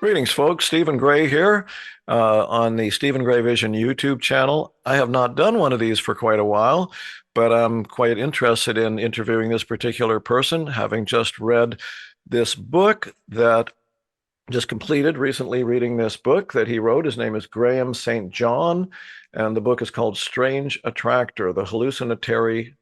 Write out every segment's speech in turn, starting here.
Greetings, folks. Stephen Gray here on the Stephen Gray Vision YouTube channel. I have not done one of these for quite a while, but I'm quite interested in interviewing this particular person, having just read this book that just completed recently reading this book that he wrote. His name is Graham St. John, and the book is called Strange Attractor, the hallucinatory,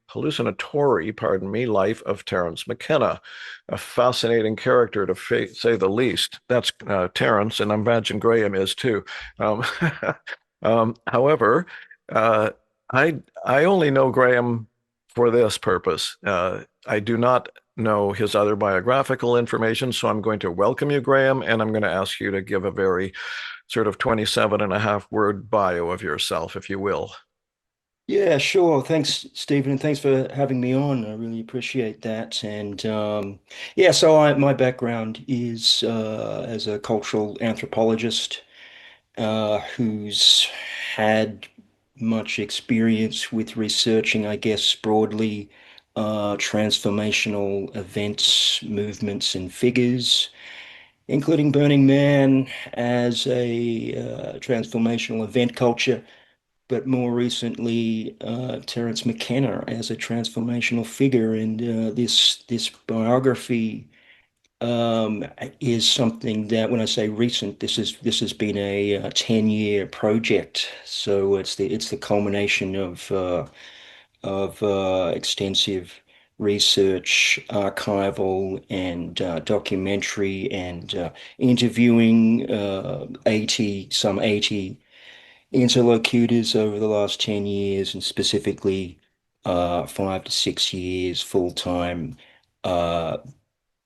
pardon me, life of Terence McKenna, a fascinating character to say the least. That's Terence, and I imagine Graham is too. Um, however, uh, I only know Graham for this purpose. I do not know his other biographical information, so I'm going to welcome you, Graham, and I'm going to ask you to give a very sort of 27 and a half word bio of yourself, if you will. Yeah, sure. Thanks, Stephen, and thanks for having me on. I really appreciate that. And yeah, so my background is as a cultural anthropologist who's had much experience with researching, I guess, broadly transformational events, movements, and figures, including Burning Man as a transformational event culture, but more recently, Terence McKenna as a transformational figure. And this biography is something that, when I say recent, this has been a 10-year project. So it's the culmination of extensive research, archival, and documentary, and interviewing 80 interlocutors over the last 10 years, and specifically 5 to 6 years full time, uh,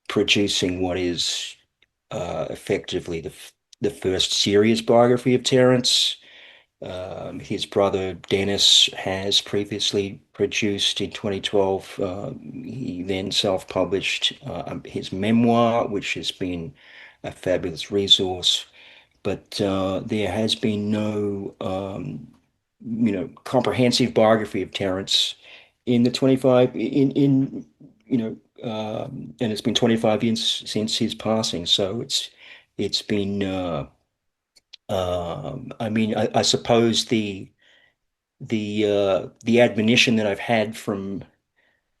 producing what is effectively the first serious biography of Terence. His brother Dennis has previously produced in 2012. He then self-published his memoir, which has been a fabulous resource, but there has been no comprehensive biography of Terence in the 25 in and it's been 25 years since his passing. So it's been I mean, I suppose the admonition that I've had from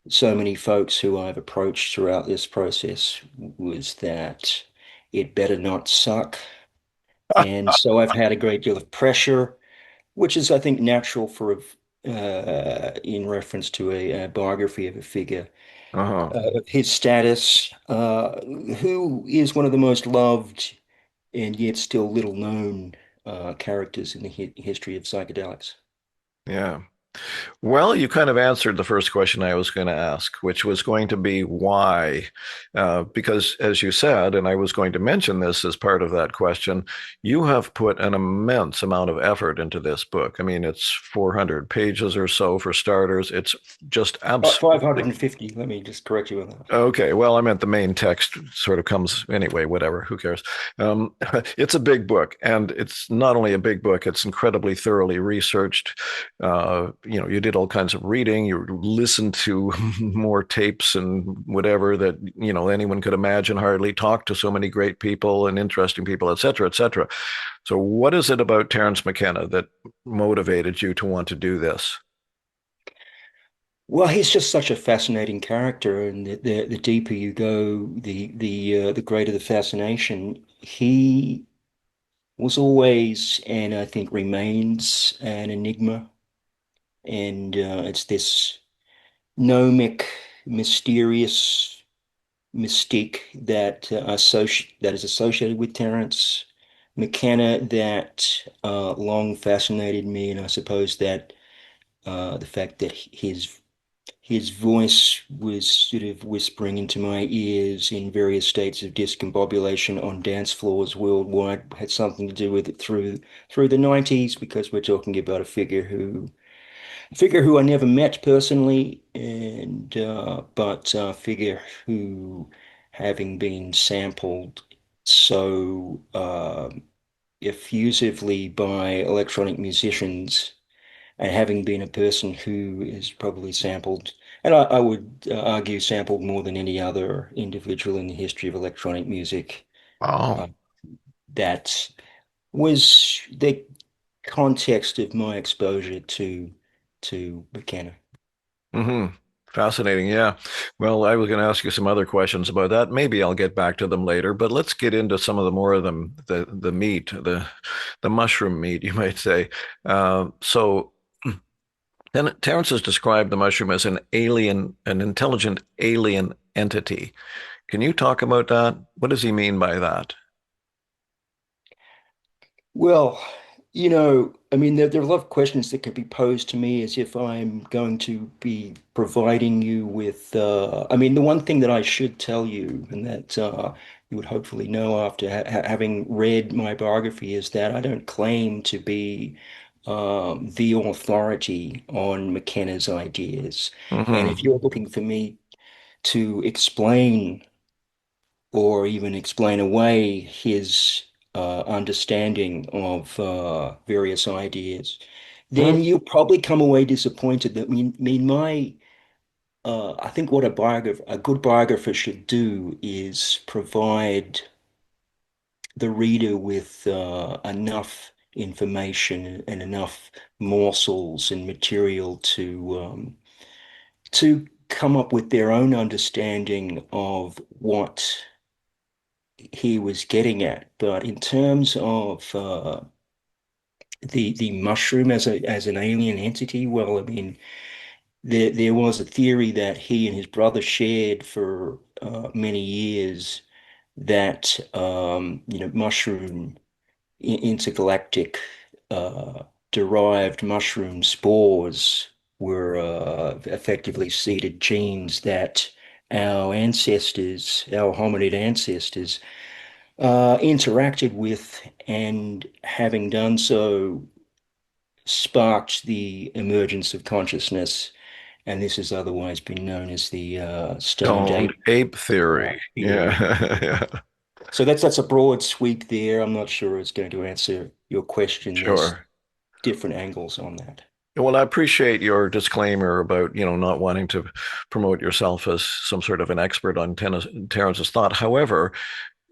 so many folks who I've approached throughout this process was that it better not suck. And so I've had a great deal of pressure, which is, I think, natural for in reference to a biography of a figure Uh-huh. of his status, who is one of the most loved and yet still little known characters in the history of psychedelics. Yeah. Well, you kind of answered the first question I was going to ask, which was going to be why. Because, as you said, and I was going to mention this as part of that question, you have put an immense amount of effort into this book. I mean, it's 400 pages or so for starters. It's just absolutely 550, let me just correct you on that. okay. Well, I meant the main text sort of comes anyway, whatever, who cares? It's a big book, and it's not only a big book, it's incredibly thoroughly researched. You did all kinds of reading, you listened to more tapes and whatever that, anyone could imagine, hardly talked to so many great people and interesting people, et cetera, et cetera. So, what is it about Terence McKenna that motivated you to want to do this? Well, he's just such a fascinating character, and the deeper you go, the greater the fascination. He was always, and I think remains, an enigma. And it's this gnomic, mysterious mystique that is associated with Terence McKenna that long fascinated me, and I suppose that the fact that his voice was sort of whispering into my ears in various states of discombobulation on dance floors worldwide had something to do with it through the 90s, because we're talking about a figure who I never met personally, and but a figure who, having been sampled so effusively by electronic musicians, and having been a person who is probably sampled, and I would argue sampled more than any other individual in the history of electronic music, Oh, uh, that was the context of my exposure to McKenna. Hmm. Fascinating. Yeah. Well, I was going to ask you some other questions about that. Maybe I'll get back to them later, but let's get into some of the more of them, the meat, the mushroom meat, you might say. So then Terence has described the mushroom as an intelligent alien entity. Can you talk about that? What does he mean by that? Well, I mean, there are a lot of questions that could be posed to me as if I'm going to be providing you with, I mean, the one thing that I should tell you, and that you would hopefully know after having read my biography, is that I don't claim to be the authority on McKenna's ideas. And if Hmm. you're looking for me to explain or even explain away his understanding of various ideas, then you'll probably come away disappointed. That mean my I think what a good biographer should do is provide the reader with enough information and enough morsels and material to come up with their own understanding of what he was getting at. But in terms of the mushroom as an alien entity, well, I mean, there was a theory that he and his brother shared for many years that mushroom intergalactic uh, derived mushroom spores were effectively seeded genes that our hominid ancestors, interacted with, and having done so, sparked the emergence of consciousness. And this has otherwise been known as the stoned Stoned ape ape theory. theory. Yeah. Yeah. So that's a broad sweep there. I'm not sure it's going to answer your question. There's Sure. different angles on that. Well, I appreciate your disclaimer about, not wanting to promote yourself as some sort of an expert on Terence's thought. However,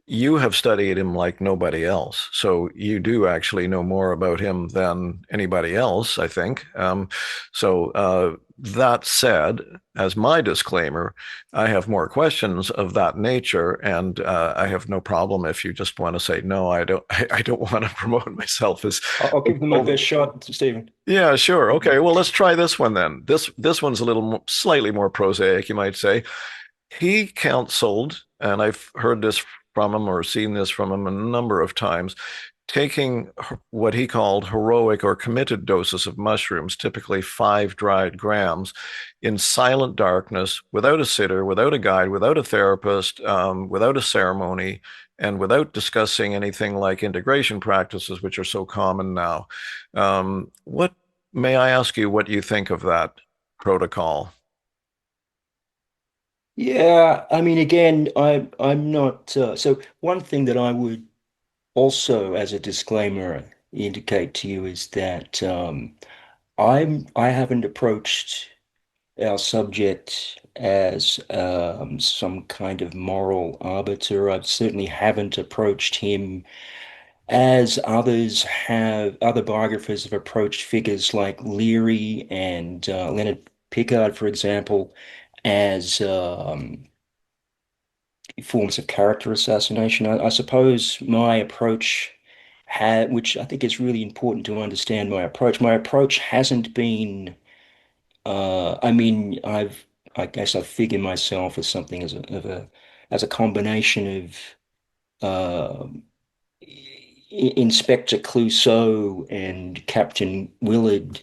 you have studied him like nobody else. So you do actually know more about him than anybody else, I think. That said, as my disclaimer, I have more questions of that nature, and I have no problem if you just want to say no. I don't. I don't want to promote myself as. I'll give them my best shot, Stephen. Yeah, sure. Okay. Well, let's try this one then. This one's a little slightly more prosaic, you might say. He counseled, and I've heard this from him or seen this from him a number of times, taking what he called heroic or committed doses of mushrooms, typically 5 dried grams, in silent darkness, without a sitter, without a guide, without a therapist, without a ceremony, and without discussing anything like integration practices, which are so common now. What may I ask you what you think of that protocol? Yeah, I mean, again, I'm not. So one thing that I would also, as a disclaimer, indicate to you is that I haven't approached our subject as some kind of moral arbiter. I certainly haven't approached him as other biographers have approached figures like Leary and Leonard Pickard, for example, as forms of character assassination. I suppose my approach had, which I think is really important to understand my approach. My approach hasn't been, I mean, I guess I figure myself as something as a combination of Inspector Clouseau and Captain Willard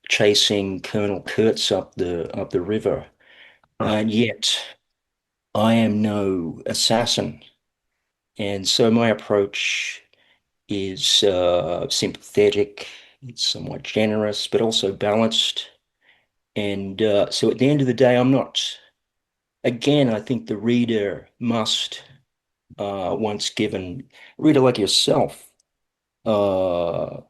chasing Colonel Kurtz up the river. And yet I am no assassin. And so my approach is sympathetic, it's somewhat generous, but also balanced. And so at the end of the day, I'm not, again, I think the reader must, once given, reader like yourself, uh,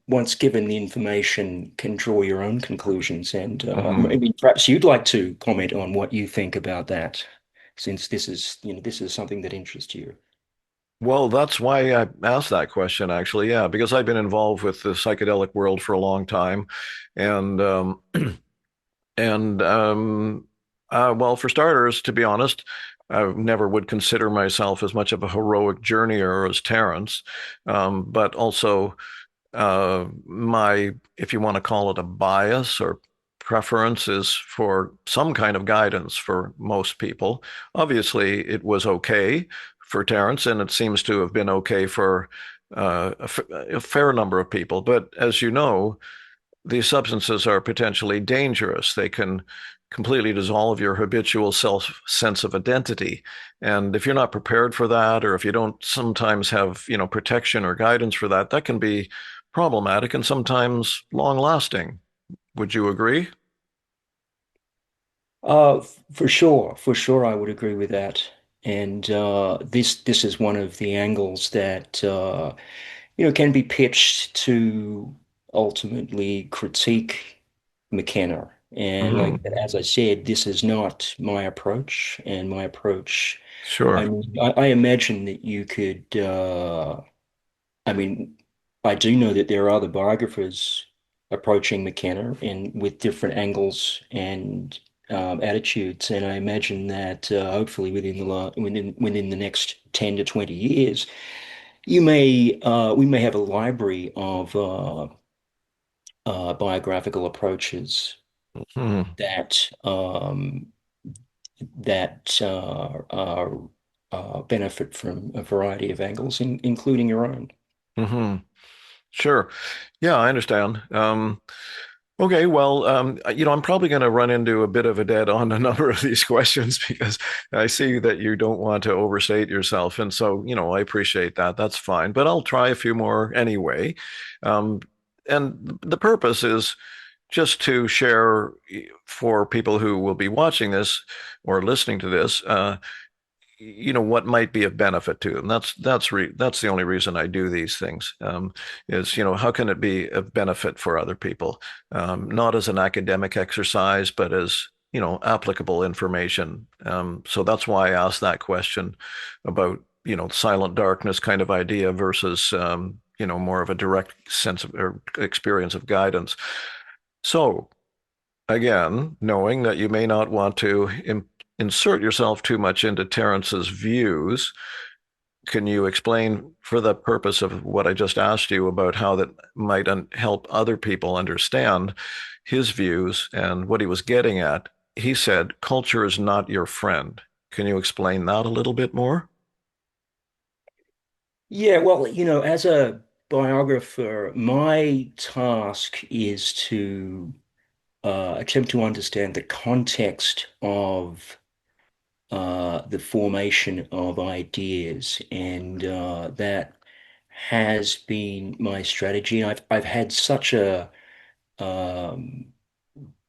once given the information, can draw your own conclusions. And Mhm. maybe perhaps you'd like to comment on what you think about that, since this is, this is something that interests you. Well, that's why I asked that question, actually. Yeah, because I've been involved with the psychedelic world for a long time, and and well, for starters, to be honest, I never would consider myself as much of a heroic journeyer as Terence, but also my, if you want to call it a bias or preference, is for some kind of guidance for most people. Obviously, it was okay for Terence, and it seems to have been okay for a fair number of people. But as you know, these substances are potentially dangerous. They can completely dissolve your habitual self sense of identity. And if you're not prepared for that, or if you don't sometimes have, protection or guidance for that, that can be problematic and sometimes long lasting. Would you agree? For sure, I would agree with that. And this is one of the angles that can be pitched to ultimately critique McKenna. And like Mm-hmm. as I said, this is not my approach. And my approach, I Sure. mean, I imagine that you could. I mean, I do know that there are other biographers approaching McKenna and with different angles and attitudes, and I imagine that hopefully within the next 10 to 20 years, you may we may have a library of biographical approaches Mm-hmm. that benefit from a variety of angles, including your own. Mm-hmm. Sure. Yeah, I understand. Okay, well, I'm probably going to run into a bit of a dead on a number of these questions because I see that you don't want to overstate yourself. And so, I appreciate that. That's fine. But I'll try a few more anyway. Um, and the purpose is just to share for people who will be watching this or listening to this, what might be of benefit to them. That's the only reason I do these things. Is how can it be of benefit for other people, not as an academic exercise, but as applicable information. So that's why I asked that question about silent darkness kind of idea versus more of a direct sense of or experience of guidance. So again, knowing that you may not want to insert yourself too much into Terence's views, can you explain, for the purpose of what I just asked you, about how that might help other people understand his views and what he was getting at? He said, culture is not your friend. Can you explain that a little bit more? Yeah, well, as a biographer, my task is to attempt to understand the context of the formation of ideas, and that has been my strategy. I've had such a um,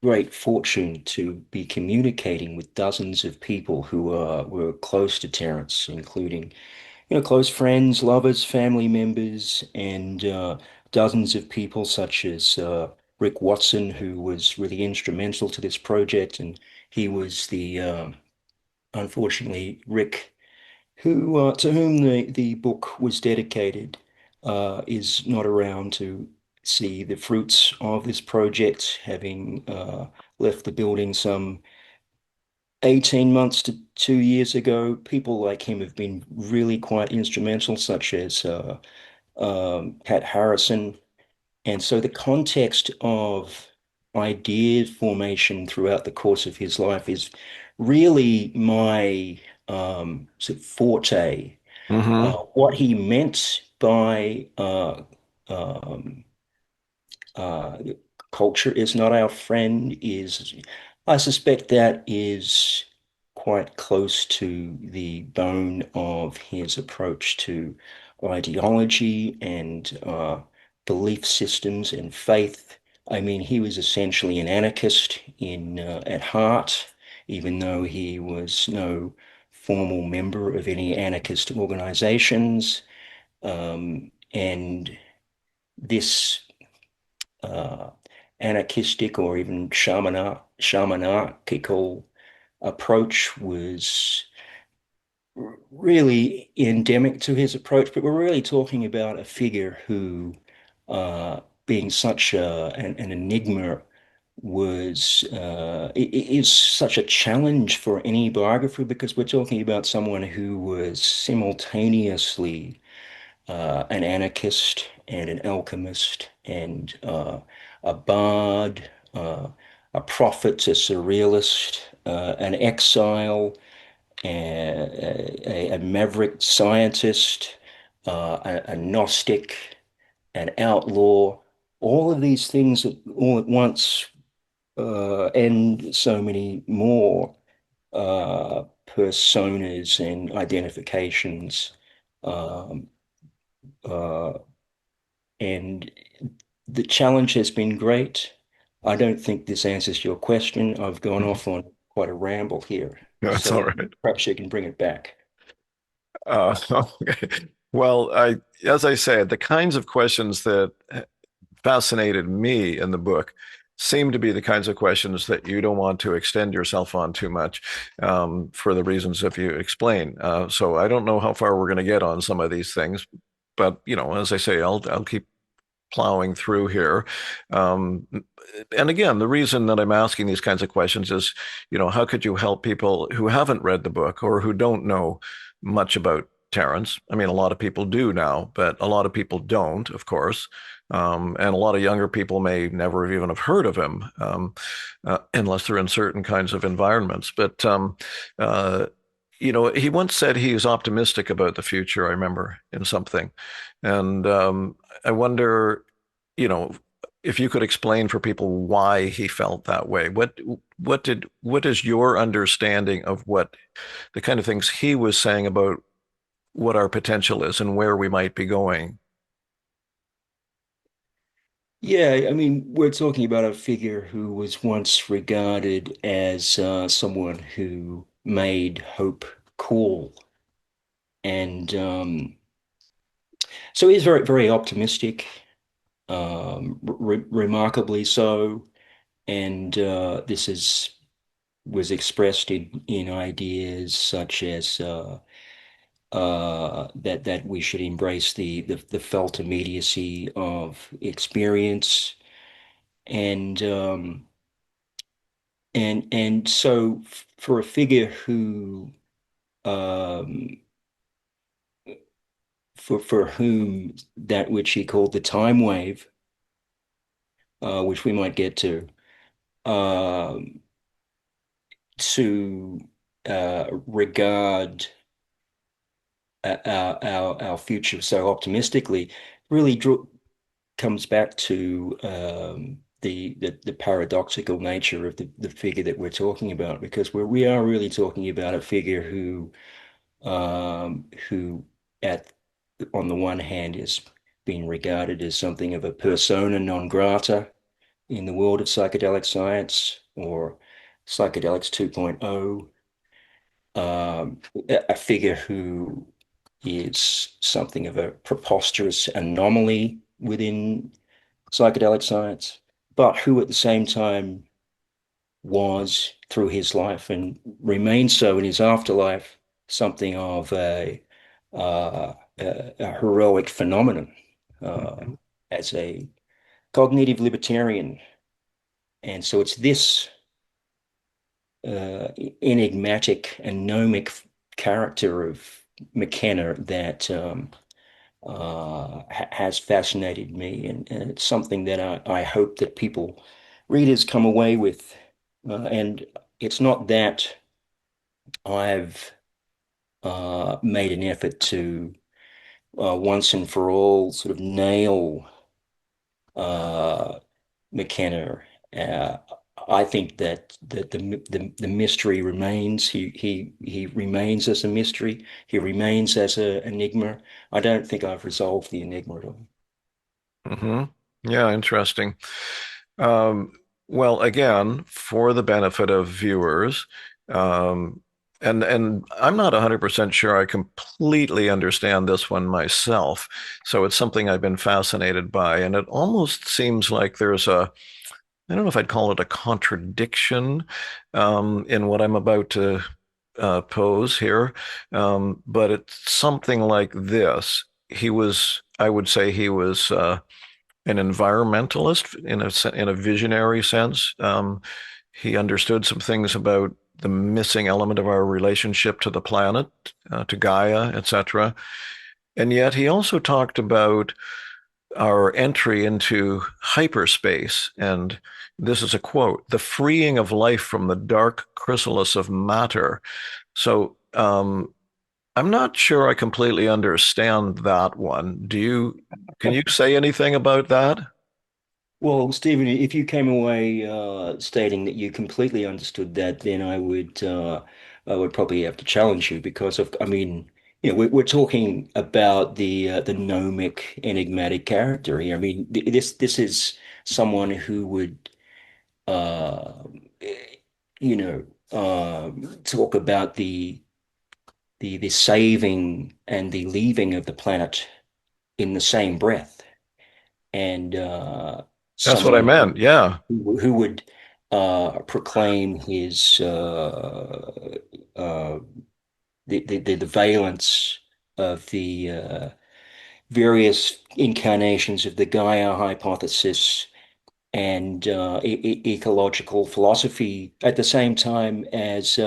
great fortune to be communicating with dozens of people who were close to Terence, including close friends, lovers, family members, and dozens of people such as Rick Watson, who was really instrumental to this project. And he was unfortunately, Rick, who to whom the book was dedicated, is not around to see the fruits of this project, having left the building some 18 months to 2 years ago. People like him have been really quite instrumental, such as Pat Harrison. And so the context of idea formation throughout the course of his life is really my sort of forte. Mm-hmm. What he meant by um, uh, culture is not our friend is, I suspect that is quite close to the bone of his approach to ideology and belief systems and faith. I mean, he was essentially an anarchist in at heart, even though he was no formal member of any anarchist organizations. And this uh, anarchistic or even shamanarchical approach was really endemic to his approach, but we're really talking about a figure who, being such an enigma, is such a challenge for any biographer because we're talking about someone who was simultaneously an anarchist and an alchemist and a bard, a prophet, a surrealist, an exile, a maverick scientist, a Gnostic, an outlaw, all of these things all at once, and so many more personas and identifications. Um, uh, and the challenge has been great. I don't think this answers your question. I've gone Mhm. off on quite a ramble here. That's all So right. perhaps you can bring it back. Okay. Well, as I said, the kinds of questions that fascinated me in the book seem to be the kinds of questions that you don't want to extend yourself on too much, for the reasons that you explain. So I don't know how far we're going to get on some of these things, but as I say, I'll keep plowing through here. Um, and again, the reason that I'm asking these kinds of questions is, how could you help people who haven't read the book or who don't know much about Terence? I mean, a lot of people do now, but a lot of people don't, of course. And a lot of younger people may never have even have heard of him, unless they're in certain kinds of environments. But uh, he once said he was optimistic about the future. I remember in something, and I wonder, you know, if you could explain for people why he felt that way. What is your understanding of what the kind of things he was saying about what our potential is and where we might be going? Yeah, I mean, we're talking about a figure who was once regarded as someone who made hope cool. And so he's very, very optimistic, remarkably so. And this was expressed in ideas such as that we should embrace the felt immediacy of experience, and so for a figure who um, for whom that which he called the time wave, which we might get um, to regard our future so optimistically really comes back to the paradoxical nature of the figure that we're talking about, because we are really talking about a figure who at on the one hand is being regarded as something of a persona non grata in the world of psychedelic science, or psychedelics 2.0, a figure who is something of a preposterous anomaly within psychedelic science, but who at the same time was, through his life and remains so in his afterlife, something of a heroic phenomenon, uh, Mhm. as a cognitive libertarian. And so it's this uh, enigmatic and gnomic character of McKenna that has fascinated me, and it's something that I hope that readers come away with. And it's not that I've made an effort to once and for all sort of nail uh, McKenna. Uh, I think that the mystery remains. He remains as a mystery. He remains as an enigma. I don't think I've resolved the enigma at all. Hmm. Yeah, interesting. Um, well, again, for the benefit of viewers, um, and I'm not 100% sure I completely understand this one myself. So it's something I've been fascinated by, and it almost seems like there's I don't know if I'd call it a contradiction, in what I'm about to pose here, but it's something like this. I would say he was an environmentalist in a visionary sense. He understood some things about the missing element of our relationship to the planet, to Gaia, etc. And yet he also talked about our entry into hyperspace. And this is a quote: the freeing of life from the dark chrysalis of matter. So I'm not sure I completely understand that one. Can you say anything about that? Well, Stephen, if you came away stating that you completely understood that, then I would probably have to challenge you because I mean, we're talking about the gnomic, enigmatic character here. I mean, this is someone who would uh, you know, talk about the saving and the leaving of the planet in the same breath, and That's what I someone meant. Yeah. who would proclaim his uh, the valence of the various incarnations of the Gaia hypothesis and ecological philosophy at the same time as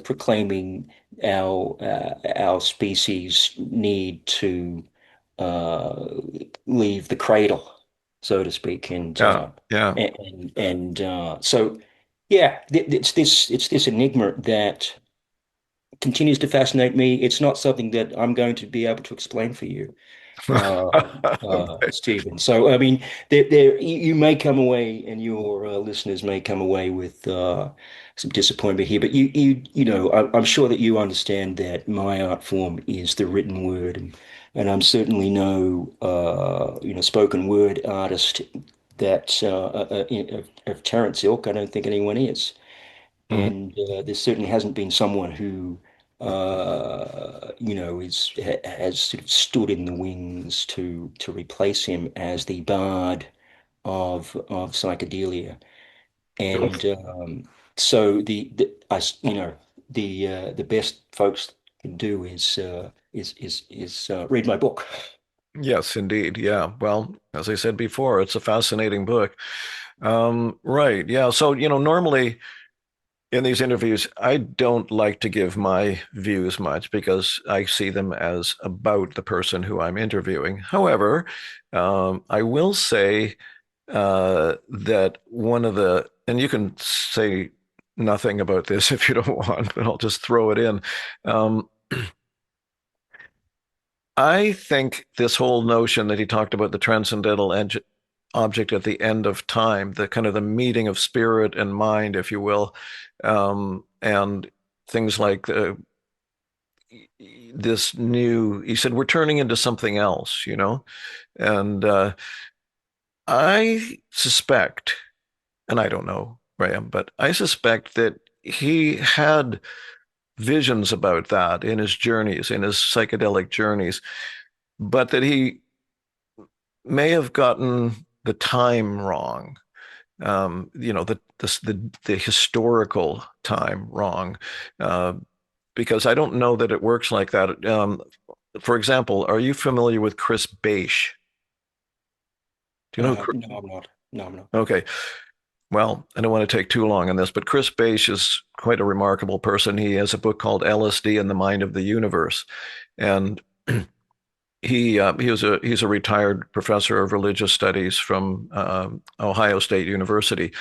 proclaiming our species need to uh, leave the cradle, so to speak, Yeah. Yeah. so yeah, it's this enigma that continues to fascinate me. It's not something that I'm going to be able to explain for you, Okay. Stephen. So, I mean, you may come away, and your listeners may come away with some disappointment here. But I'm sure that you understand that my art form is the written word, and I'm certainly no, spoken word artist that of Terence ilk. I don't think anyone is. Mhm. And there certainly hasn't been someone who, has sort of stood in the wings to replace him as the bard of psychedelia. And so the best folks can do is read my book. Yes, indeed. Yeah. Well, as I said before, it's a fascinating book. Right. Yeah. So, normally in these interviews, I don't like to give my views much because I see them as about the person who I'm interviewing. However, I will say that and you can say nothing about this if you don't want, but I'll just throw it in. Um, I think this whole notion that he talked about the transcendental object at the end of time, the kind of the meeting of spirit and mind, if you will, and things like he said, we're turning into something else, and I suspect, and I don't know, Graham, but I suspect that he had visions about that in his journeys, in his psychedelic journeys, but that he may have gotten the time wrong. The historical time wrong, uh, because I don't know that it works like that. For example, are you familiar with Chris Beisch? Do you know? No, I'm not. No, I'm not. Okay. Well, I don't want to take too long on this, but Chris Beisch is quite a remarkable person. He has a book called LSD and the Mind of the Universe, and he's a retired professor of religious studies from Ohio State University.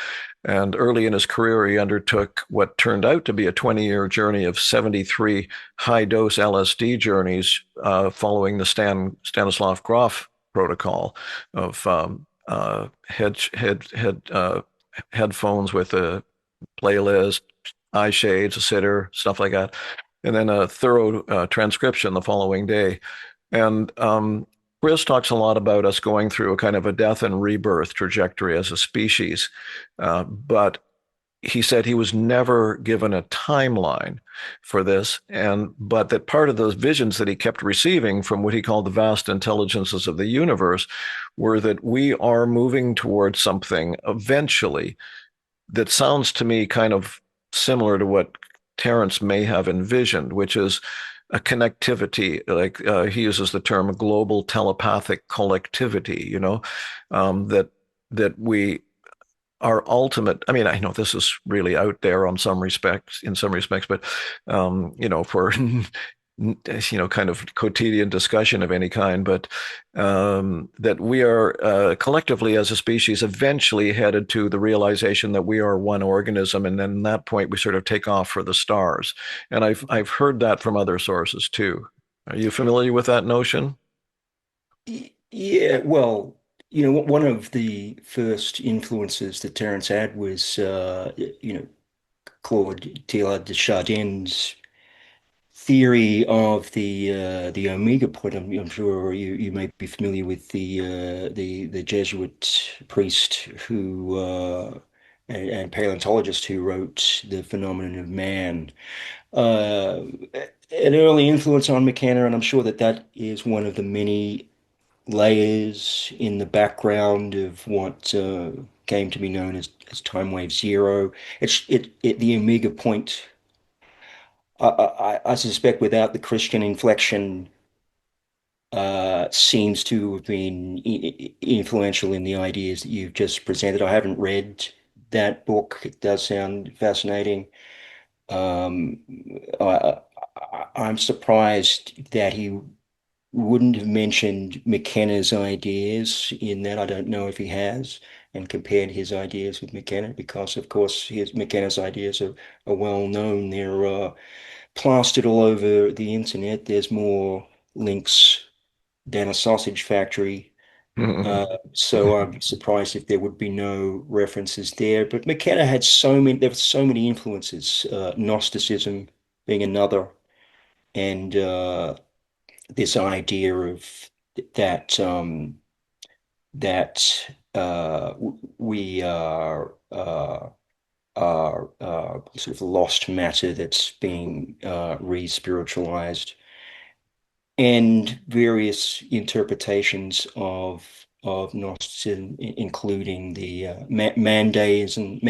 And early in his career, he undertook what turned out to be a 20-year journey of 73 high-dose LSD journeys, following the Stanislav Grof protocol of headphones with a playlist, eye shades, a sitter, stuff like that, and then a thorough transcription the following day. And Chris talks a lot about us going through a kind of a death and rebirth trajectory as a species. But he said he was never given a timeline for this, but that part of those visions that he kept receiving from what he called the vast intelligences of the universe were that we are moving towards something eventually that sounds to me kind of similar to what Terence may have envisioned, which is a connectivity. Like he uses the term global telepathic collectivity, that we our ultimate, I mean, I know this is really out there in some respects, but for kind of quotidian discussion of any kind, but that we are collectively as a species eventually headed to the realization that we are one organism, and then at that point we sort of take off for the stars. And I've heard that from other sources too. Are you familiar with that notion? Yeah, well, one of the first influences that Terence had was, Claude Teilhard de Chardin's theory of the Omega point. I'm sure you may be familiar with the Jesuit priest who and paleontologist who wrote The Phenomenon of Man. Uh, an early influence on McKenna, and I'm sure that that is one of the many layers in the background of what came to be known as time wave zero. The Omega point. I suspect without the Christian inflection, seems to have been influential in the ideas that you've just presented. I haven't read that book. It does sound fascinating. Um, I'm surprised that he wouldn't have mentioned McKenna's ideas in that. I don't know if he has, and compared his ideas with McKenna, because of course his McKenna's ideas are well known. They're plastered all over the internet. There's more links than a sausage factory. So I'm surprised if there would be no references there. But McKenna had there were so many influences, Gnosticism being another, and this idea of that we are sort of lost matter that's being re-spiritualized, and various interpretations of Gnosticism, including the Mandaism,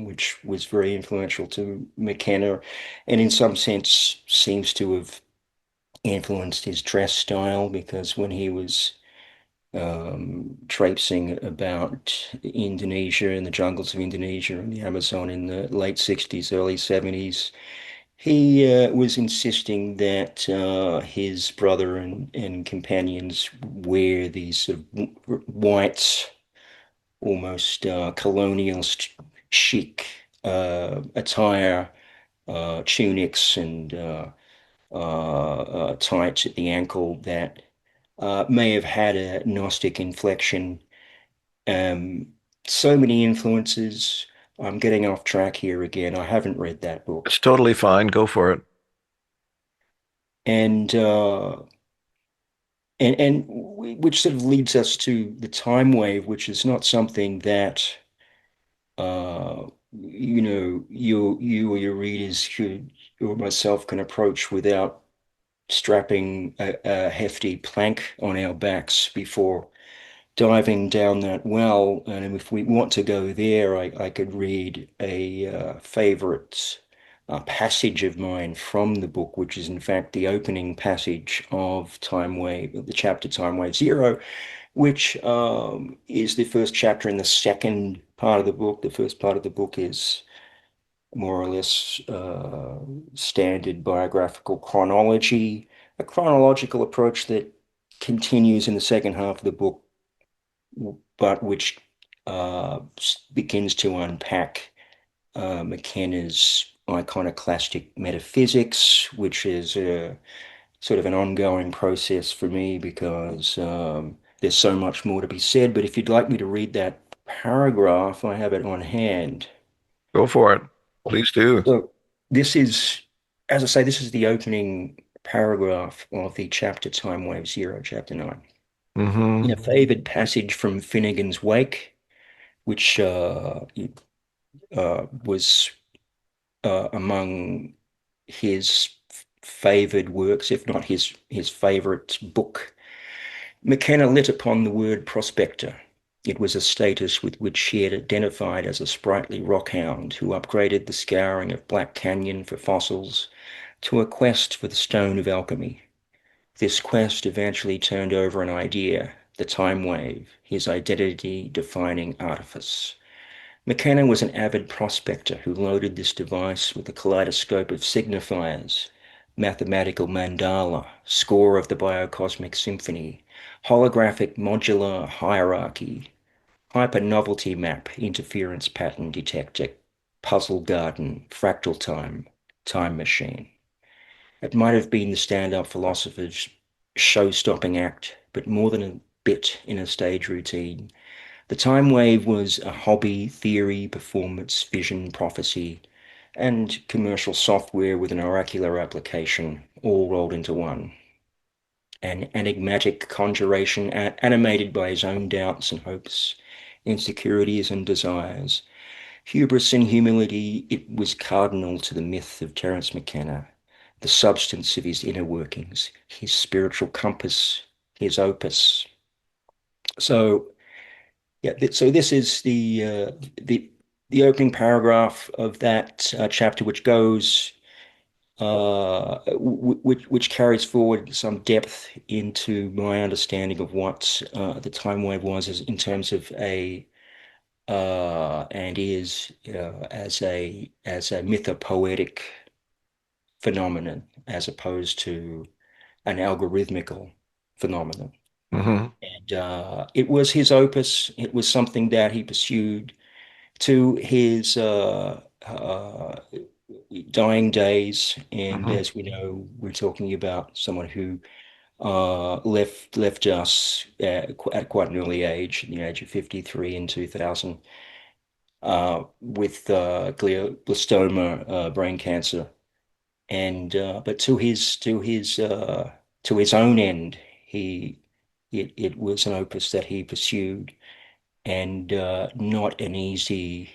which was very influential to McKenna, and in some sense seems to have influenced his dress style, because when he was traipsing about Indonesia and the jungles of Indonesia and the Amazon in the late 60s, early 70s, he was insisting that his brother and companions wear these sort of white, almost colonialist chic attire, tunics and tights at the ankle that may have had a Gnostic inflection. Um, so many influences. I'm getting off track here again. I haven't read that book. It's totally fine. Go for it. And which sort of leads us to the time wave, which is not something that you or your readers could, or myself can approach without strapping a hefty plank on our backs before diving down that well. And if we want to go there, I could read a favorite passage of mine from the book, which is in fact the opening passage of Time Wave, the chapter Time Wave Zero, which is the first chapter in the second part of the book. The first part of the book is more or less standard biographical chronology, a chronological approach that continues in the second half of the book, but which begins to unpack McKenna's iconoclastic metaphysics, which is a sort of an ongoing process for me, because there's so much more to be said. But if you'd like me to read that paragraph, I have it on hand. Go for it. Please do. So this is, as I say, this is the opening paragraph of the chapter Time Wave Zero, chapter 9. In a Hmm. favored passage from Finnegan's Wake, which was among his favored works, if not his favorite book, McKenna lit upon the word prospector. It was a status with which she had identified as a sprightly rockhound who upgraded the scouring of Black Canyon for fossils to a quest for the stone of alchemy. This quest eventually turned over an idea, the time wave, his identity-defining artifice. McKenna was an avid prospector who loaded this device with a kaleidoscope of signifiers, mathematical mandala, score of the biocosmic symphony, holographic modular hierarchy, hyper-novelty map, interference pattern detector, puzzle garden, fractal time, time machine. It might have been the stand-up philosopher's show-stopping act, but more than a bit in a stage routine. The time wave was a hobby, theory, performance, vision, prophecy, and commercial software with an oracular application all rolled into one. An enigmatic conjuration animated by his own doubts and hopes, insecurities and desires. Hubris and humility, it was cardinal to the myth of Terence McKenna, the substance of his inner workings, his spiritual compass, his opus. So, yeah, so this is the opening paragraph of that chapter, which goes which carries forward some depth into my understanding of what the time wave was as, in terms of a and is as a mythopoetic phenomenon as opposed to an algorithmical phenomenon. Hmm. And it was his opus. It was something that he pursued to his dying days. And Hmm. as we know, we're talking about someone who left us at quite an early age, at the age of 53 in 2000, with glioblastoma, brain cancer. And but to his own end, he it was an opus that he pursued, and not an easy,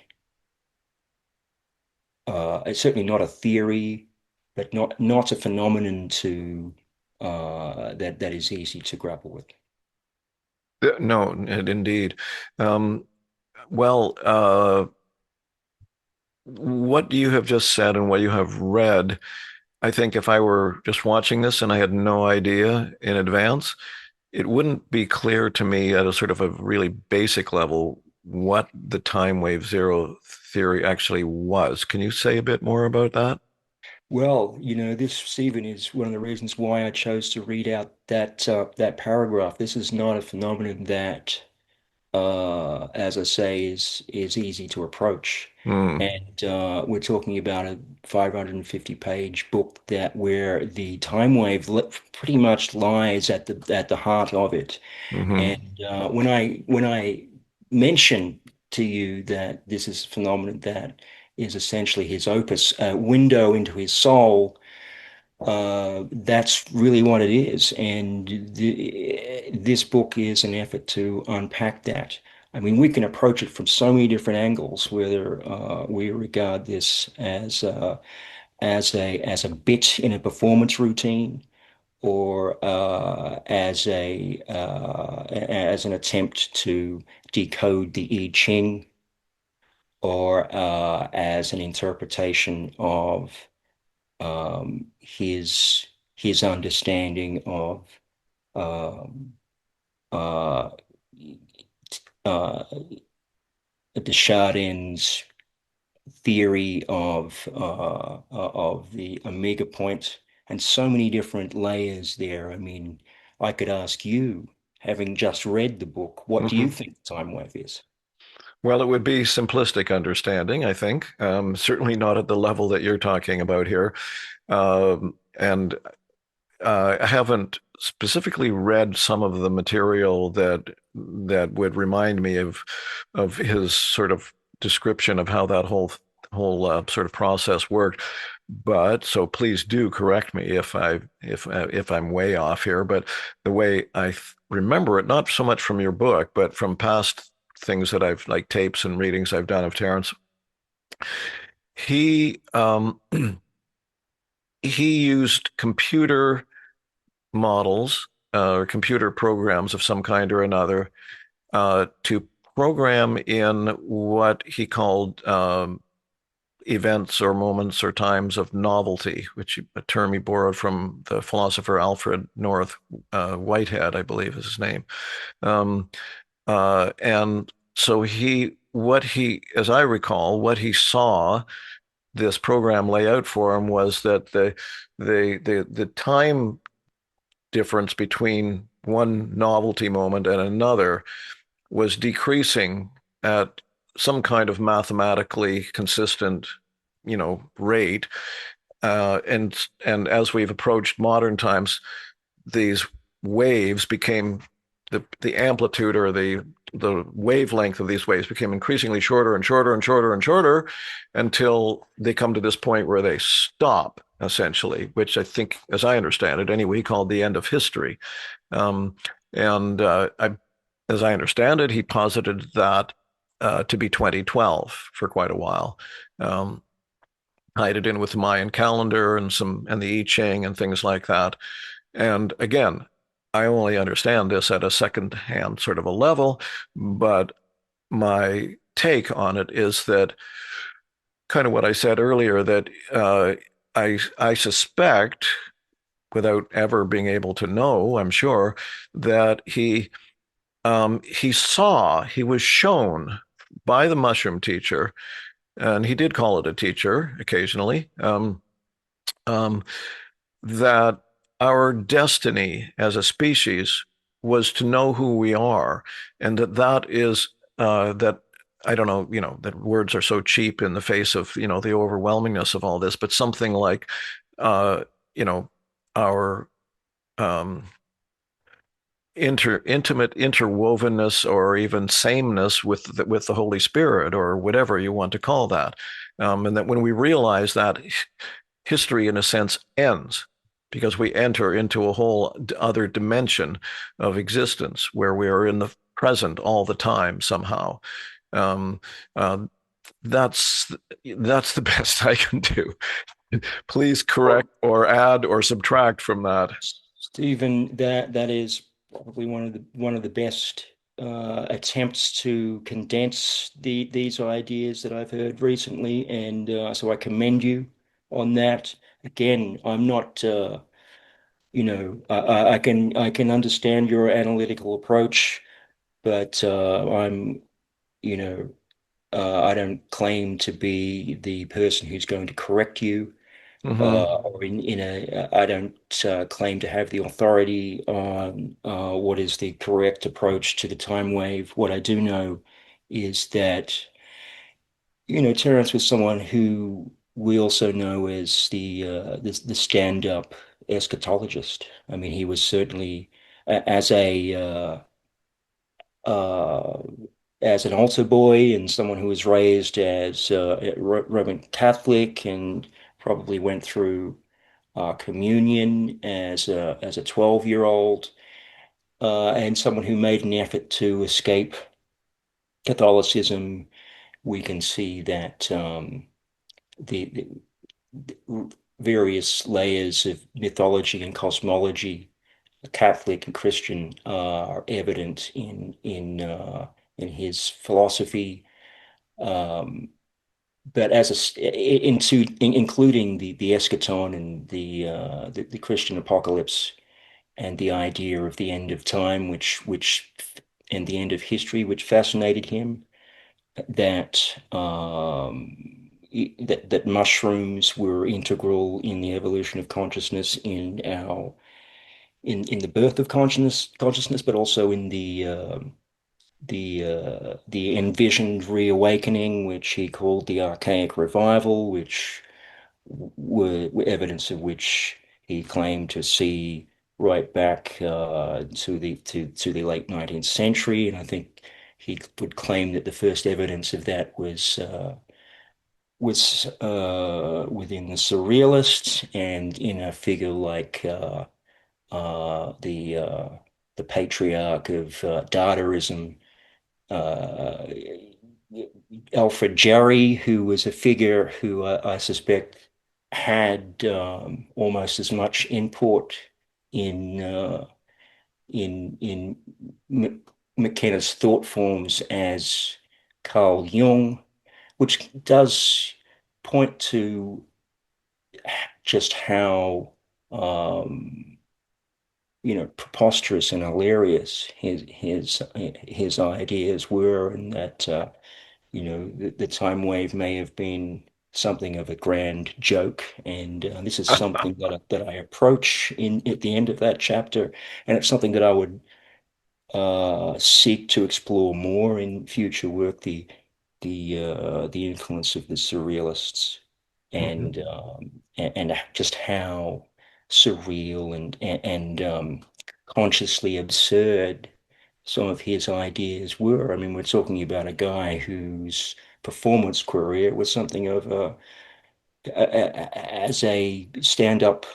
it's certainly not a theory, but not a phenomenon to that is easy to grapple with. No, indeed. Um, well, what you have just said and what you have read, I think if I were just watching this and I had no idea in advance, it wouldn't be clear to me at a sort of a really basic level what the time wave zero theory actually was. Can you say a bit more about that? Well, this, Stephen, is one of the reasons why I chose to read out that paragraph. This is not a phenomenon that, as I say, is easy to approach. Hmm. And we're talking about a 550-page book that where the time wave pretty much lies at the heart of it. Hmm. And when I mention to you that this is a phenomenon that is essentially his opus, a window into his soul, that's really what it is. And this book is an effort to unpack that. I mean, we can approach it from so many different angles, whether we regard this as a bit in a performance routine, or as an attempt to decode the I Ching, or as an interpretation of his understanding of um, uh, uh, Desjardins' theory of the omega point, and so many different layers there. I mean, I could ask you, having just read the book, what do you Hmm. think the time wave is? Well, it would be simplistic understanding, I think. Certainly not at the level that you're talking about here. And I haven't specifically read some of the material that would remind me of his sort of description of how that whole sort of process worked. But so please do correct me if I'm way off here. But the way I remember it, not so much from your book, but from past things that I've like tapes and readings I've done of Terence, he he used computer models or computer programs of some kind or another to program in what he called events or moments or times of novelty, which a term he borrowed from the philosopher Alfred North Whitehead, I believe is his name. Um, and so as I recall, what he saw this program lay out for him was that the time difference between one novelty moment and another was decreasing at some kind of mathematically consistent, rate. And as we've approached modern times, these waves became the amplitude or the wavelength of these waves became increasingly shorter and shorter and shorter and shorter until they come to this point where they stop essentially, which I think, as I understand it, anyway, called the end of history. Um, and as I understand it, he posited that to be 2012 for quite a while. Um, Tied it in with the Mayan calendar and the I Ching and things like that. And again, I only understand this at a second-hand sort of a level, but my take on it is that kind of what I said earlier, that I suspect, without ever being able to know, I'm sure, that he was shown by the mushroom teacher, and he did call it a teacher occasionally, um, that our destiny as a species was to know who we are, and that is that I don't know, that words are so cheap in the face of, the overwhelmingness of all this, but something like, uh, you know, our um, intimate interwovenness or even sameness with the Holy Spirit or whatever you want to call that, and that when we realize that history, in a sense, ends because we enter into a whole other dimension of existence where we are in the present all the time somehow. Um, uh, that's that's the best I can do. Please Well, correct or add or subtract from that. Stephen, that is probably one of the best attempts to condense these ideas that I've heard recently, and so I commend you on that. Again, I'm not, I can understand your analytical approach, but you know, I don't claim to be the person who's going to correct you. Mm-hmm. Or in a, I don't claim to have the authority on what is the correct approach to the time wave. What I do know is that, Terence was someone who we also know as the stand-up eschatologist. I mean, he was certainly as a uh, as an altar boy and someone who was raised as a Roman Catholic and probably went through communion as a 12-year-old, and someone who made an effort to escape Catholicism. We can see that the various layers of mythology and cosmology, Catholic and Christian, are evident in his philosophy. Um, but including the eschaton and the Christian apocalypse and the idea of the end of time, which and the end of history, which fascinated him, that that mushrooms were integral in the evolution of consciousness in the birth of consciousness, but also in the envisioned reawakening, which he called the archaic revival, which were evidence of which he claimed to see right back to the late 19th century, and I think he would claim that the first evidence of that was within the surrealists and in a figure like uh, the uh, the patriarch of Dadaism, uh, Alfred Jarry, who was a figure who I suspect had almost as much input in in McKenna's thought forms as Carl Jung, which does point to just how um, preposterous and hilarious his ideas were, and that the time wave may have been something of a grand joke. And this is something that I approach in at the end of that chapter, and it's something that I would seek to explore more in future work, the influence of the surrealists Mhm. and just how surreal and consciously absurd some of his ideas were. I mean, we're talking about a guy whose performance career was something of as a stand-up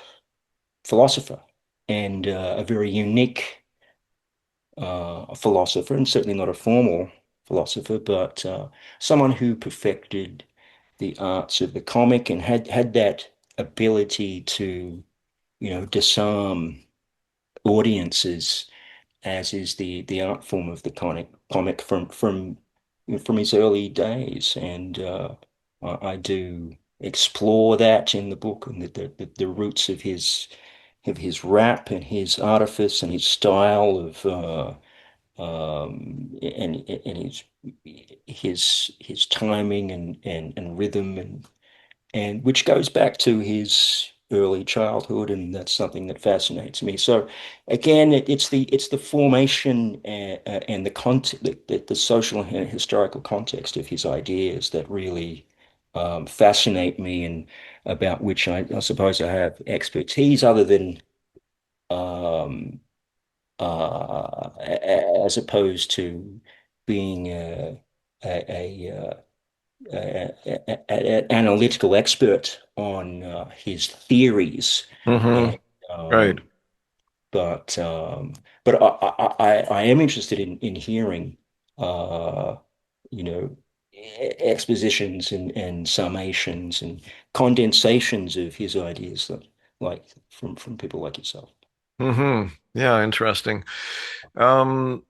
philosopher and a very unique philosopher, and certainly not a formal philosopher, but someone who perfected the arts of the comic and had that ability to, disarm audiences, as is the art form of the comic from his early days. And I do explore that in the book and the roots of his rap and his artifice and his style of and his timing and rhythm and which goes back to his early childhood, and that's something that fascinates me. So again, it's the formation and the content, the social and historical context of his ideas that really fascinate me, and about which I suppose I have expertise other than um, as opposed to being an analytical expert on his theories. Hmm. And Right. um, but I am interested in hearing uh, expositions and summations and condensations of his ideas, like from people like yourself. Yeah, interesting. Um,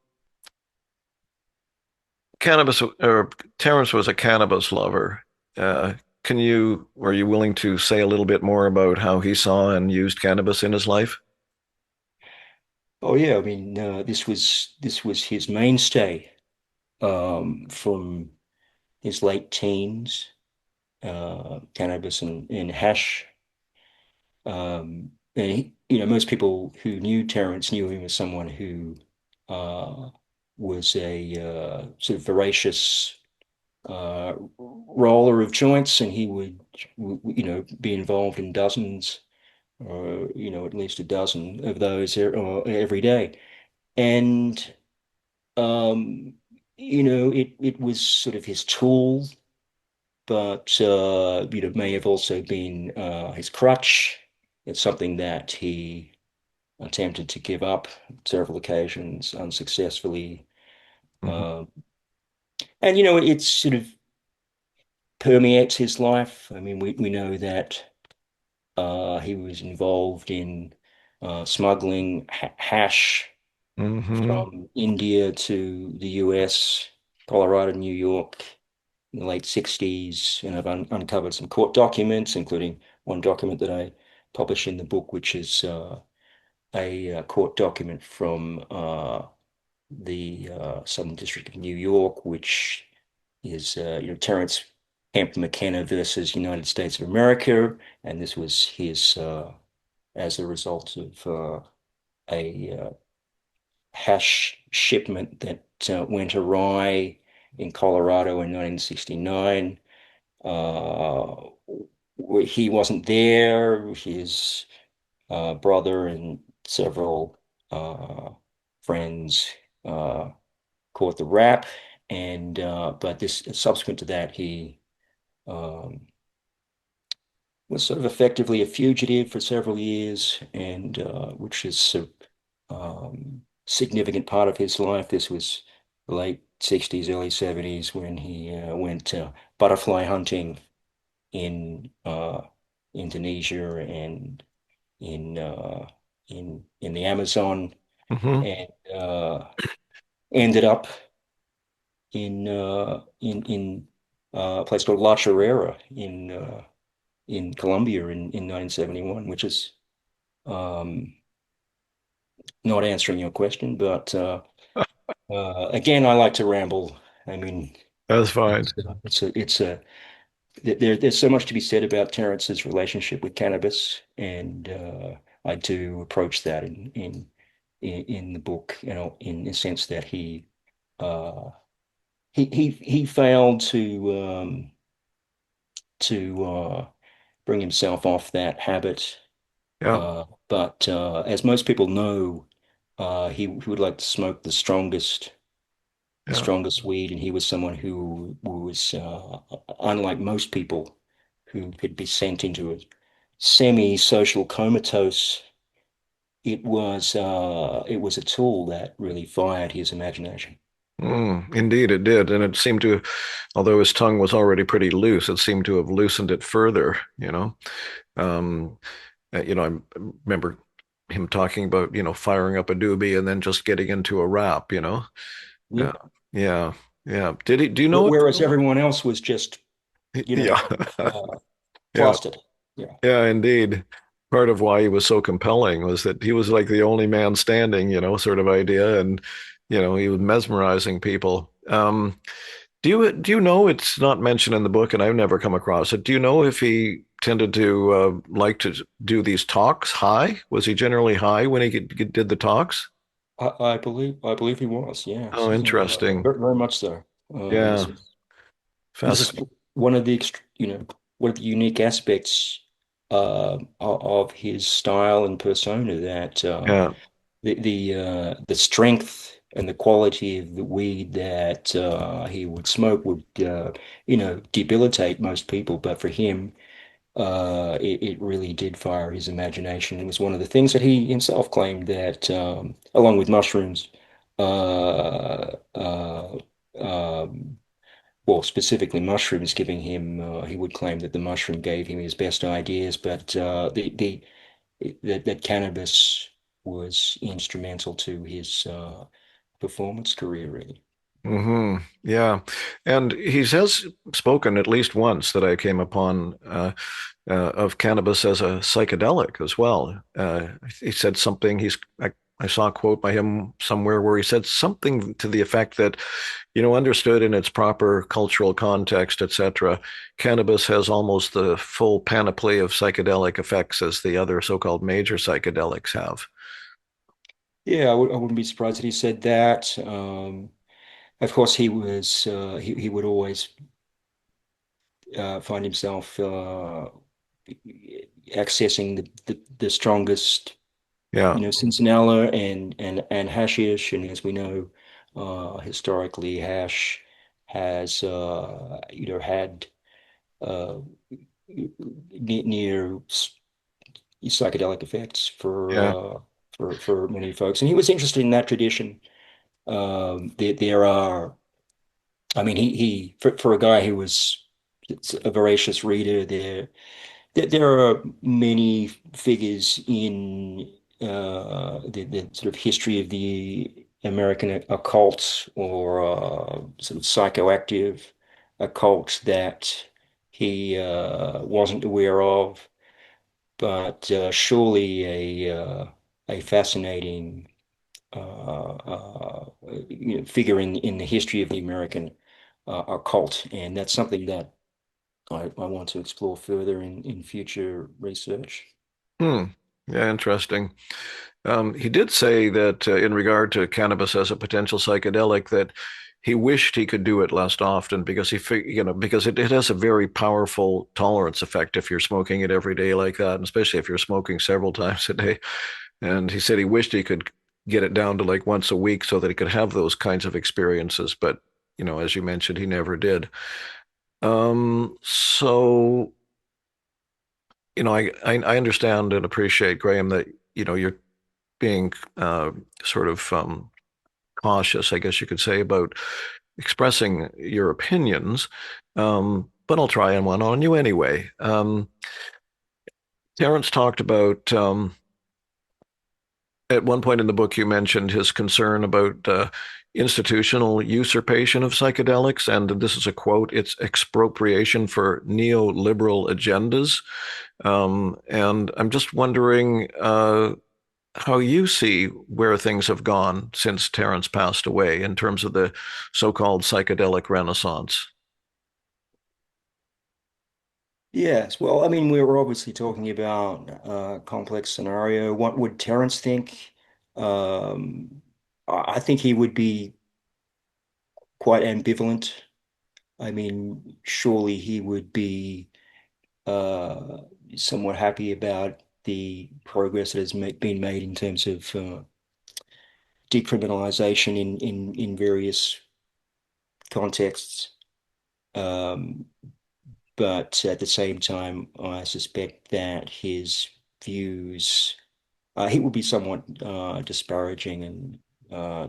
Cannabis or Terrence was a cannabis lover. Uh, were you willing to say a little bit more about how he saw and used cannabis in his life? Oh yeah, I mean, this was his mainstay from his late teens, cannabis and hash. And most people who knew Terence knew him as someone who uh, was a sort of voracious roller of joints, and he would, be involved in dozens, or at least a dozen of those every day. And it was sort of his tool, but may have also been his crutch. It's something that he attempted to give up several occasions unsuccessfully. Hmm. Um, and it sort of permeates his life. I mean, we know that he was involved in smuggling hash Hmm. from India to the US, Colorado, New York in the late 60s. And I've uncovered some court documents, including one document that I published in the book, which is a court document from the Southern District of New York, which is Terence McKenna versus United States of America, and this was his as a result of a hash shipment that went awry in Colorado in 1969. Uh, he wasn't there. His brother and several friends uh, caught the rap, and but this subsequent to that, he um, was sort of effectively a fugitive for several years, and which is a significant part of his life. This was the late 60s, early 70s when he went butterfly hunting in Indonesia and in in the Amazon, Hmm. and uh, ended up in a place called La Chorrera in Colombia in 1971, which is um, not answering your question, but again, I like to ramble. I mean, That's fine. it's a there's so much to be said about Terence's relationship with cannabis, and I do approach that in the book, you know, in the sense that uh, he failed to bring himself off that habit. Yeah, But as most people know, he would like to smoke the yeah. strongest weed, and he was someone who was unlike most people who could be sent into a semi-social comatose. It was a tool that really fired his imagination. Indeed, it did, and it seemed to, although his tongue was already pretty loose, it seemed to have loosened it further. Um, I remember him talking about, firing up a doobie and then just getting into a rap. Yeah. Uh, yeah, yeah. Did he? Do you know it? Whereas everyone else was just, you Yeah, know, uh, yeah, flustered. Yeah. yeah. Indeed. Part of why he was so compelling was that he was like the only man standing, sort of idea, and he was mesmerizing people. Do you know it's not mentioned in the book, and I've never come across it. Do you know if he tended to like to do these talks high? Was he generally high when he did the talks? I believe he was. Yes. Oh, interesting. Very, very much so. Yeah, This is fascinating. one of the one of the unique aspects of his style and persona that Yeah. the strength and the quality of the weed that he would smoke would debilitate most people, but for him, it really did fire his imagination. It was one of the things that he himself claimed that, along with mushrooms, uh, uh, um, well, specifically mushrooms giving him, he would claim that the mushroom gave him his best ideas, but that cannabis was instrumental to his performance career, really. Yeah. And he has spoken at least once that I came upon of cannabis as a psychedelic as well. He said something, I saw a quote by him somewhere where he said something to the effect that, understood in its proper cultural context, etc., cannabis has almost the full panoply of psychedelic effects as the other so-called major psychedelics have. Yeah, I wouldn't be surprised that he said that. Of course, he would always find himself accessing the strongest, Yeah, Cincinella and hashish, and as we know, historically, hash has had uh, near psychedelic effects yeah, for many folks, and he was interested in that tradition. There are, I mean, for a guy who was a voracious reader, there are many figures in the sort of history of the American occult or sort of psychoactive occult that he wasn't aware of, but surely a fascinating figure in the history of the American occult, and that's something that I want to explore further in future research. hmm. Yeah, interesting. He did say that in regard to cannabis as a potential psychedelic, that he wished he could do it less often because because it has a very powerful tolerance effect if you're smoking it every day like that, and especially if you're smoking several times a day. And he said he wished he could get it down to like once a week so that he could have those kinds of experiences. But, as you mentioned, he never did. So, I understand and appreciate, Graham, that, you're being sort of cautious, I guess you could say, about expressing your opinions. But I'll try and one on you anyway. Terence talked about at one point in the book, you mentioned his concern about institutional usurpation of psychedelics. And this is a quote, it's expropriation for neoliberal agendas. And I'm just wondering how you see where things have gone since Terence passed away in terms of the so-called psychedelic renaissance. Yes, well, I mean, we were obviously talking about a complex scenario. What would Terence think? Um, I think he would be quite ambivalent. I mean, surely he would be uh, somewhat happy about the progress that has been made in terms of decriminalization in various contexts. Um, but at the same time, I suspect that his views, he would be somewhat disparaging and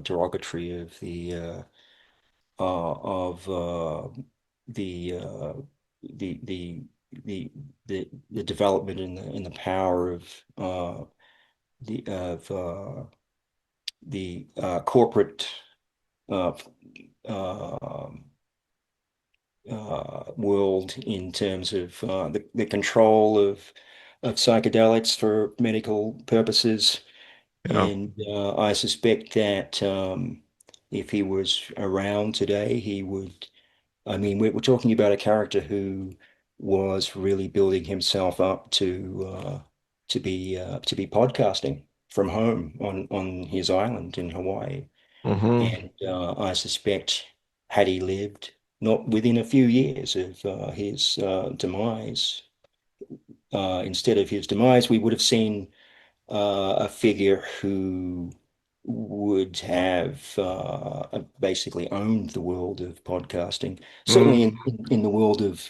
derogatory of of the uh, the the the development and the power of the corporate uh, uh, world in terms of the control of psychedelics for medical purposes. Yeah. And I suspect that if he was around today, he would. I mean, we're talking about a character who was really building himself up to be podcasting from home on his island in Hawaii. Hmm. And I suspect had he lived, not within a few years of his demise, instead of his demise, we would have seen a figure who would have basically owned the world of podcasting, certainly Mm. in the world of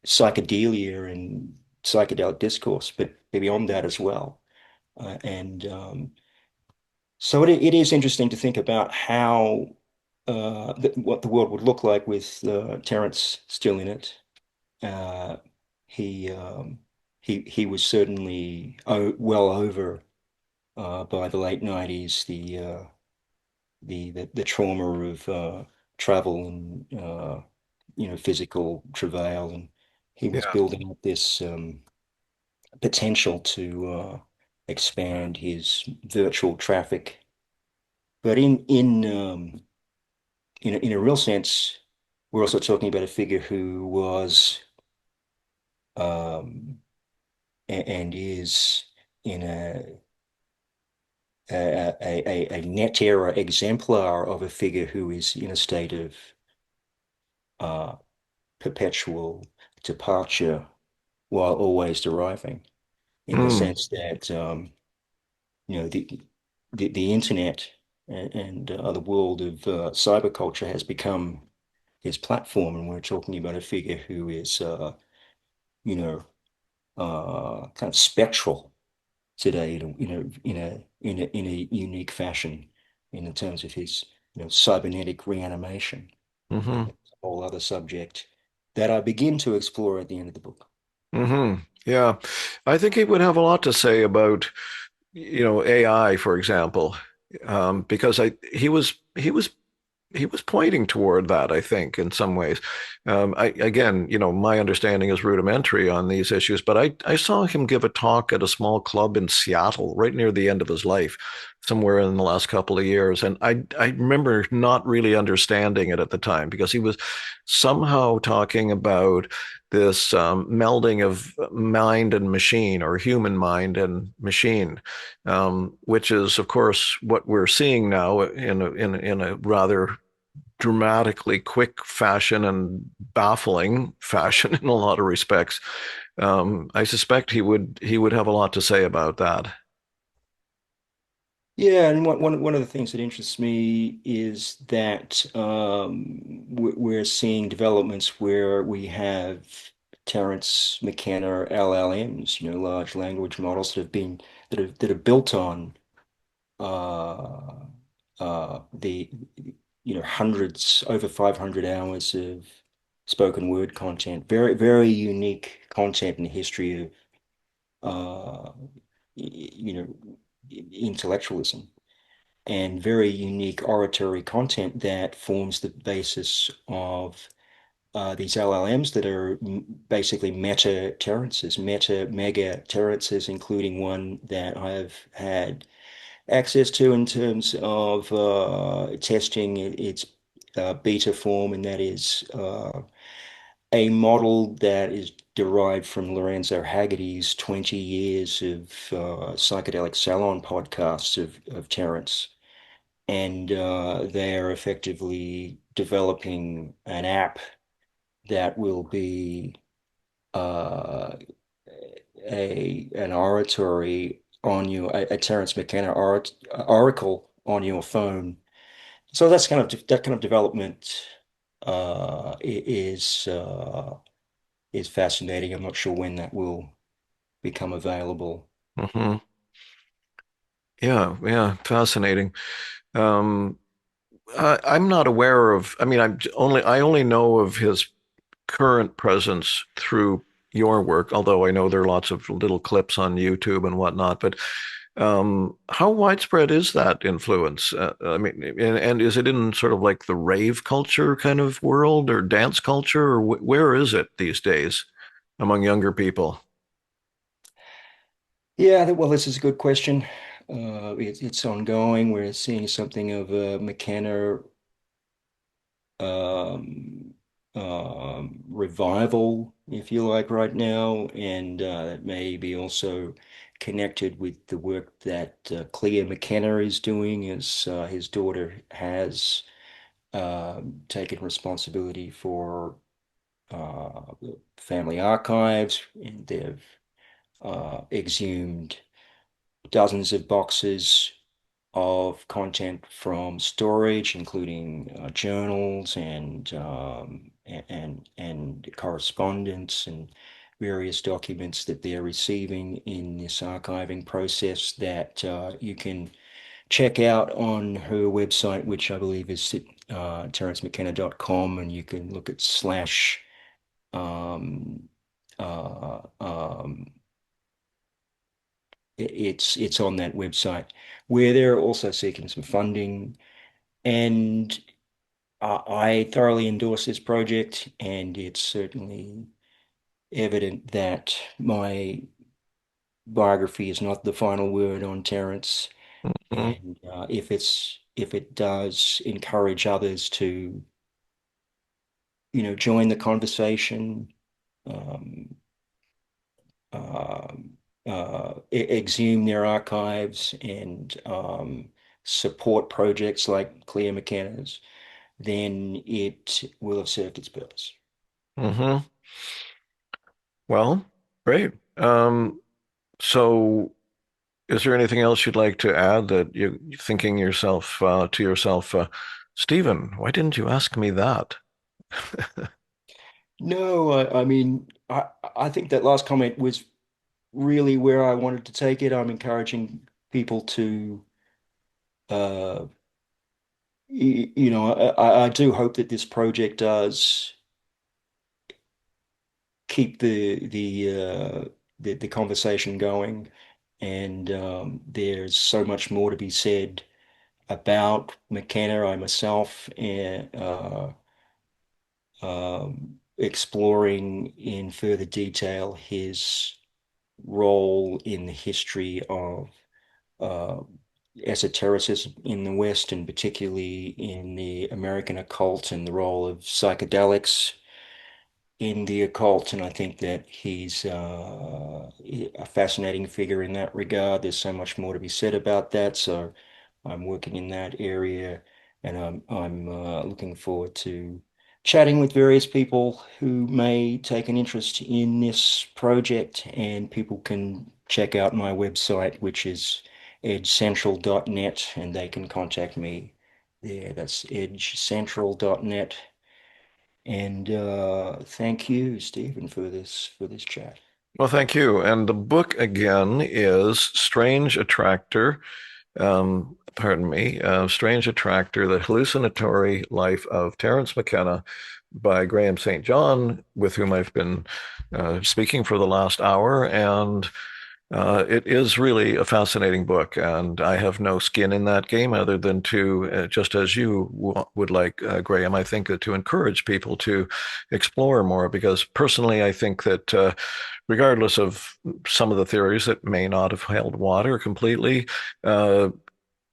psychedelia and psychedelic discourse, but beyond that as well. And so it is interesting to think about how what the world would look like with Terence still in it. Uh, he he was certainly well over by the late 90s the trauma of travel and physical travail, and he was Yeah. building up this potential to expand his virtual traffic. But in a real sense, we're also talking about a figure who was um, and is in a net era exemplar of a figure who is in a state of uh, perpetual departure while always deriving, in the Mm. sense that the the internet and the world of cyberculture has become his platform, and we're talking about a figure who is you know kind of spectral today, in a unique fashion, in terms of his cybernetic reanimation. Hmm. It's a whole other subject that I begin to explore at the end of the book. Hmm. Yeah. I think he would have a lot to say about, AI, for example, because he was pointing toward that, I think, in some ways. Again, my understanding is rudimentary on these issues, but I saw him give a talk at a small club in Seattle right near the end of his life, somewhere in the last couple of years. And I remember not really understanding it at the time because he was somehow talking about this melding of mind and machine, or human mind and machine, which is, of course, what we're seeing now in a rather dramatically quick fashion and baffling fashion in a lot of respects. I suspect he would have a lot to say about that. Yeah, and one of the things that interests me is that we're seeing developments where we have Terence McKenna LLMs, large language models that are built on uh, the hundreds, over 500 hours of spoken word content, very very unique content in the history of uh, you know intellectualism. and very unique oratory content that forms the basis of these LLMs that are basically meta Terences, meta mega Terences, including one that I've had access to in terms of testing its beta form, and that is a model that is derived from Lorenzo Haggerty's 20 years of psychedelic salon podcasts of Terence. And they are effectively developing an app that will be uh, an oratory on you, a Terence McKenna oracle on your phone. So that's kind of that kind of development is fascinating. I'm not sure when that will become available. Hmm. Yeah, yeah, fascinating. Um, I'm not aware of, I mean, I only know of his current presence through your work, although I know there are lots of little clips on YouTube and whatnot. But how widespread is that influence? I mean, and is it in sort of like the rave culture kind of world or dance culture, or where is it these days among younger people? Yeah, well, this is a good question. It's ongoing. We're seeing something of a McKenna um, revival, if you like, right now, and it may be also connected with the work that Clea McKenna is doing, as his daughter has taken responsibility for the family archives, and they've exhumed dozens of boxes of content from storage, including journals and correspondence and various documents that they're receiving in this archiving process that you can check out on her website, which I believe is terencemckenna.com, and you can look at slash um, uh, um, it's on that website where they're also seeking some funding. And I thoroughly endorse this project, and it's certainly evident that my biography is not the final word on Terence. Mhm. And if it does encourage others to, join the conversation, um, um, exhume their archives, and support projects like Clea McKenna's, then it will have served its purpose. Hmm. Well, great. So is there anything else you'd like to add that you're thinking yourself to yourself, Stephen, why didn't you ask me that? No, I mean, I think that last comment was really where I wanted to take it. I'm encouraging people to, uh, I do hope that this project does keep the conversation going, and there's so much more to be said about McKenna. I myself and exploring in further detail his role in the history of uh, esotericism in the West, and particularly in the American occult, and the role of psychedelics in the occult. And I think that he's a fascinating figure in that regard. There's so much more to be said about that. So I'm working in that area, and I'm looking forward to chatting with various people who may take an interest in this project. And people can check out my website, which is edgecentral.net, and they can contact me there. That's edgecentral.net. And thank you, Stephen, for this chat. Well, thank you. And the book again is Strange Attractor. Pardon me, Strange Attractor, The Hallucinatory Life of Terence McKenna by Graham St. John, with whom I've been speaking for the last hour. And It is really a fascinating book, and I have no skin in that game other than to, just as you would like, Graham, I think to encourage people to explore more, because personally, I think that regardless of some of the theories that may not have held water completely, uh,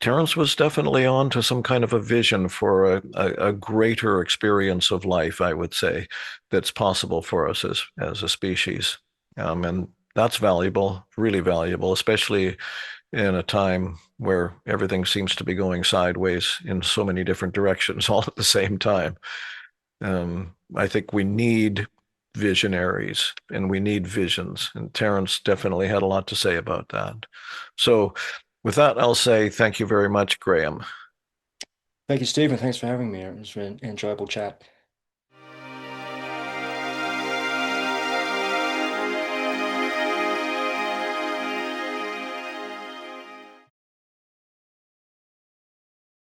Terence was definitely on to some kind of a vision for a greater experience of life, I would say, that's possible for us as a species. And that's valuable, really valuable, especially in a time where everything seems to be going sideways in so many different directions all at the same time. I think we need visionaries and we need visions. And Terence definitely had a lot to say about that. So, with that, I'll say thank you very much, Graham. Thank you, Stephen. Thanks for having me. It was an enjoyable chat.